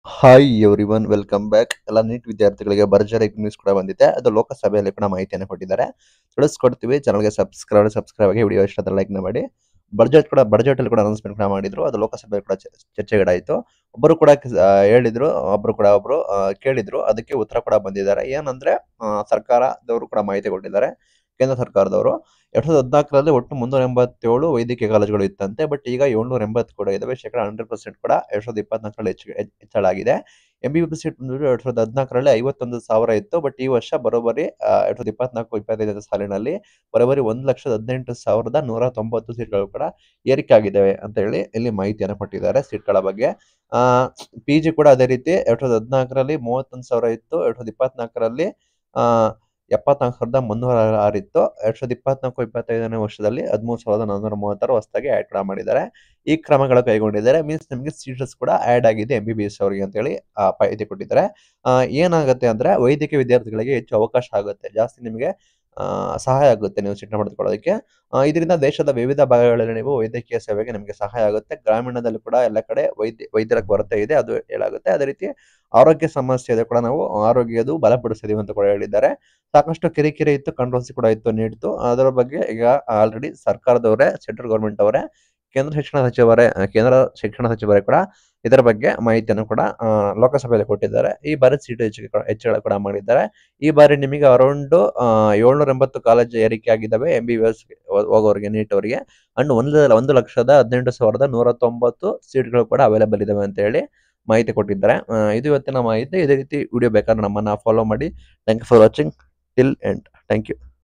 Hi everyone welcome back. ಎಲ್ಲ neat ವಿದ್ಯಾರ್ಥಿಗಳಿಗೆ ಭರ್ಜರಿ ನ್ಯೂಸ್ ಕೂಡ ಬಂದಿದೆ. ಅದು ಲೋಕಸಭೆಯಲ್ಲಿ ಕೂಡ ಮಾಹಿತಿಯನ್ನು ಕೊಟ್ಟಿದ್ದಾರೆ. ತಿಳಿಸ್ಕೊಡ್ತೀವಿ. ಚಾನಲ್ಗೆ ಸಬ್ಸ್ಕ್ರೈಬ್ ಆಗಿ ವಿಡಿಯೋ ಇಷ್ಟ ಲೈಕ್ ಮಾಡಿ. ಬಡ್ಜೆಟ್ ಅಲ್ಲಿ ಕೂಡ ಅನೌನ್ಸ್ಮೆಂಟ್ ಕೂಡ ಮಾಡಿದ್ರು. ಅದು ಲೋಕಸಭೆ ಕೂಡ ಚರ್ಚೆಗಳಾಯಿತು. ಒಬ್ಬರು ಕೂಡ ಹೇಳಿದ್ರು, ಒಬ್ರು ಕೇಳಿದ್ರು. ಅದಕ್ಕೆ ಉತ್ತರ ಕೂಡ ಬಂದಿದ್ದಾರೆ. ಏನಂದ್ರೆ ಸರ್ಕಾರದವರು ಕೂಡ ಮಾಹಿತಿ ಕೊಟ್ಟಿದ್ದಾರೆ. ಕೇಂದ್ರ ಸರ್ಕಾರದವರು 2014ರಲ್ಲಿ ಒಟ್ಟು 387 ವೈದ್ಯಕೀಯ ಕಾಲೇಜುಗಳು ಇತ್ತಂತೆ. ಬಟ್ ಈಗ 780 ಕೂಡ ಇದಾವೆ. ಶೇಕಡ 100% ಕೂಡ 2024ರಲ್ಲಿ ಹೆಚ್ಚಳ ಆಗಿದೆ. ಎಂಬಿಬಿಎಸ್ ಸೀಟ್ ಬಂದ್ಬಿಟ್ಟು 2014ರಲ್ಲಿ 51,000 ಇತ್ತು. ಬಟ್ ಈ ವರ್ಷ ಬರೋಬ್ಬರಿ 2024-25 ಸಾಲಿನಲ್ಲಿ ಬರೋಬ್ಬರಿ 1,18,190 ಸೀಟ್ಗಳು ಕೂಡ ಏರಿಕೆ ಆಗಿದ್ದಾವೆ ಅಂತ ಹೇಳಿ ಇಲ್ಲಿ ಮಾಹಿತಿಯನ್ನು ಕೊಟ್ಟಿದ್ದಾರೆ ಸೀಟ್ಗಳ ಬಗ್ಗೆ. PG ಕೂಡ ಅದೇ ರೀತಿ 2014ರಲ್ಲಿ 31,000 ಇತ್ತು. 2024ರಲ್ಲಿ 74,306 ಇತ್ತು. 2024-25ನೇ ವರ್ಷದಲ್ಲಿ 13,436 ಹೊಸದಾಗಿ ಆಡ್ ಕೂಡ ಮಾಡಿದ್ದಾರೆ. ಈ ಕ್ರಮಗಳು ಕೈಗೊಂಡಿದ್ದಾರೆ. ಮೀನ್ಸ್ ನಿಮಗೆ ಸೀಟ್ಸ್ ಕೂಡ ಆಡ್ ಆಗಿದೆ MBBS ಅವರಿಗೆ ಅಂತ ಹೇಳಿ ಮಾಹಿತಿ ಕೊಟ್ಟಿದ್ದಾರೆ. ಏನಾಗುತ್ತೆ ಅಂದ್ರೆ ವೈದ್ಯಕೀಯ ವಿದ್ಯಾರ್ಥಿಗಳಿಗೆ ಹೆಚ್ಚು ಅವಕಾಶ ಆಗುತ್ತೆ. ಜಾಸ್ತಿ ನಿಮಗೆ ಸಹಾಯ ಆಗುತ್ತೆ ನೀವು ಸೀಟ್ನ ಪಡೆದುಕೊಳ್ಳೋದಕ್ಕೆ. ಇದರಿಂದ ದೇಶದ ವಿವಿಧ ಭಾಗಗಳಲ್ಲಿ ನೀವು ವೈದ್ಯಕೀಯ ಸೇವೆಗೆ ನಿಮಗೆ ಸಹಾಯ ಆಗುತ್ತೆ. ಗ್ರಾಮೀಣದಲ್ಲಿ ಕೂಡ ಎಲ್ಲ ಕಡೆ ವೈದ್ಯರ ಕೊರತೆ ಇದೆ, ಅದು ಹೇಳಾಗುತ್ತೆ. ಅದೇ ರೀತಿ ಆರೋಗ್ಯ ಸಮಸ್ಯೆ ಇದೆ ಕೂಡ ನಾವು ಆರೋಗ್ಯದು ಬಲಪಡಿಸಿದೀವಿ ಅಂತ ಕೂಡ ಹೇಳಿದ್ದಾರೆ. ಸಾಕಷ್ಟು ಕಿರಿಕಿರಿ ಇತ್ತು, ಕಾಂಟ್ರವರ್ಸಿ ಕೂಡ ಇತ್ತು ನೀಡ್ತು. ಅದರ ಬಗ್ಗೆ ಈಗ ಆಲ್ರೆಡಿ ಸರ್ಕಾರದವರೇ, ಸೆಂಟ್ರಲ್ ಗವರ್ಮೆಂಟ್ ಅವರೇ, ಕೇಂದ್ರ ಶಿಕ್ಷಣ ಸಚಿವರೇ ಕೂಡ ಇದರ ಬಗ್ಗೆ ಮಾಹಿತಿಯನ್ನು ಕೂಡ ಲೋಕಸಭೆಯಲ್ಲಿ ಕೊಟ್ಟಿದ್ದಾರೆ. ಈ ಬಾರಿ ಸೀಟು ಹೆಚ್ಚಳ ಕೂಡ ಮಾಡಿದ್ದಾರೆ. ಈ ಬಾರಿ ನಿಮಗೆ ಅರೌಂಡ್ 780 ಕಾಲೇಜು ಏರಿಕೆ ಆಗಿದ್ದಾವೆ MBBS ಹೋಗೋರಿಗೆ, ನೀಟ್ ಅವರಿಗೆ. ಅಂಡ್ 1,18,190 ಸೀಟ್ಗಳು ಕೂಡ ಅವೈಲೇಬಲ್ ಇದಾವೆ ಅಂತ ಹೇಳಿ ಮಾಹಿತಿ ಕೊಟ್ಟಿದ್ದಾರೆ. ಇದು ಇವತ್ತಿನ ಮಾಹಿತಿ. ಇದೇ ರೀತಿ ವಿಡಿಯೋ ಬೇಕಾದ್ರೆ ನಮ್ಮನ್ನ ಫಾಲೋ ಮಾಡಿ. Thank you for watching till end. Thank you.